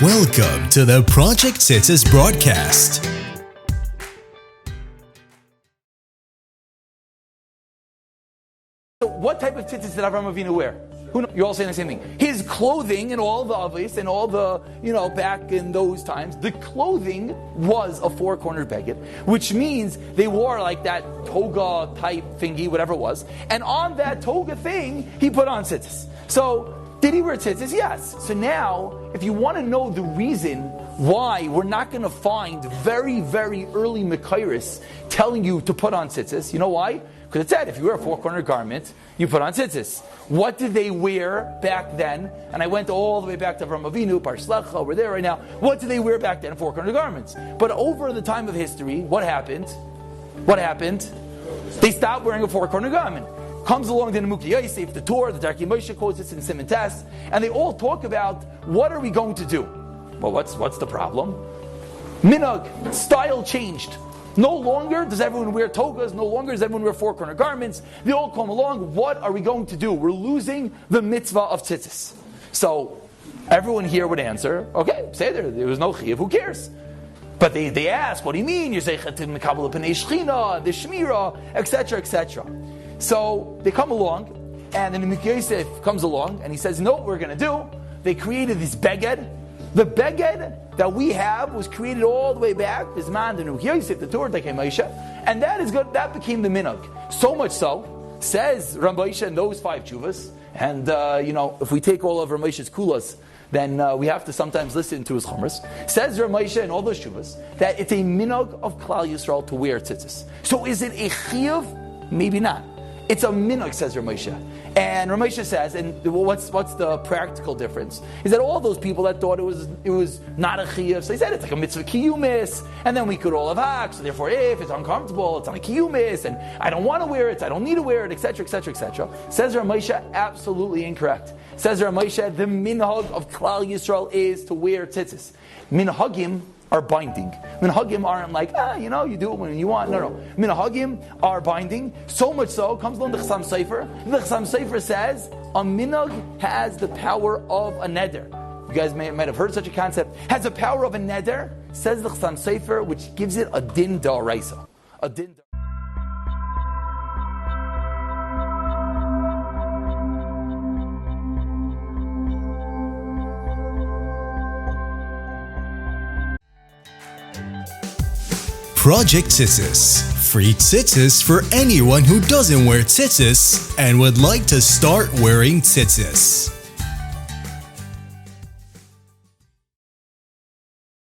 Welcome to the Project Tzitzis broadcast. So what type of tzitzis did Avraham Avinu wear? You're all saying the same thing. His clothing and all the avos and all the, back in those times, the clothing was a four-cornered beged, which means they wore like that toga type thingy, whatever it was. And on that toga thing, he put on tzitzis. So, did he wear tzitzis? Yes. So now, if you want to know the reason why we're not going to find very, very early Mekairis telling you to put on tzitzis, you know why? Because it said, if you wear a four-cornered garment, you put on tzitzis. What did they wear back then? And I went all the way back to Avraham Avinu, Parshlecha, we're there right now. What did they wear back then? Four-cornered garments. But over the time of history, what happened? They stopped wearing a four-cornered garment. Comes along the Nemuki Yosef, the Torah, the Darkei Moshe quotes this in Siman Tes, and they all talk about what are we going to do? Well, what's the problem? Minhag, style changed. No longer does everyone wear togas, no longer does everyone wear four-corner garments. They all come along, what are we going to do? We're losing the mitzvah of tzitzis. So, everyone here would answer, okay, say there was no chiyuv, who cares? But they ask, what do you mean? You say, Chetim Mekabel Pnei Shechina, the Shmira, etc., etc. So, they come along, and then the Yosef comes along, and he says, no, what we're going to do, they created this beged. The beged that we have was created all the way back, Bisman, the Nemuki Yosef, the Torah, the Darkei Moshe, and that is good. That became the minhag. So much so, says Rabbi in those 5 tshuvas, and if we take all of Ramoshe's kulas, then we have to sometimes listen to his chumras. Says Ramoshe in all those tshuvas that it's a minhag of Klal Yisrael to wear tzitzis. So is it a chiyuv? Maybe not. It's a minhag, says Ramoshe. And Ramoshe says, and what's the practical difference? Is that all those people that thought it was not a chiyuv, so he said it's like a mitzvah kiyumis, and then we could all have hak, so therefore if it's uncomfortable, it's not a kiyumis, and I don't want to wear it, I don't need to wear it, etc., etc., etc. Says Ramoshe, absolutely incorrect. Says Ramoshe, the minhag of Klal Yisrael is to wear tzitzis. Minhagim are binding. Minhagim aren't like, you do it when you want. No. Minhagim are binding. So much so, comes along the Chassam Sofer. The Chassam Sofer says, a minhag has the power of a neder. You guys might have heard such a concept. Has the power of a neder, says the Chassam Sofer, which gives it a din da'oraisa. A din da'oraisa. Project Tzitzis. Free tzitzis for anyone who doesn't wear tzitzis and would like to start wearing tzitzis.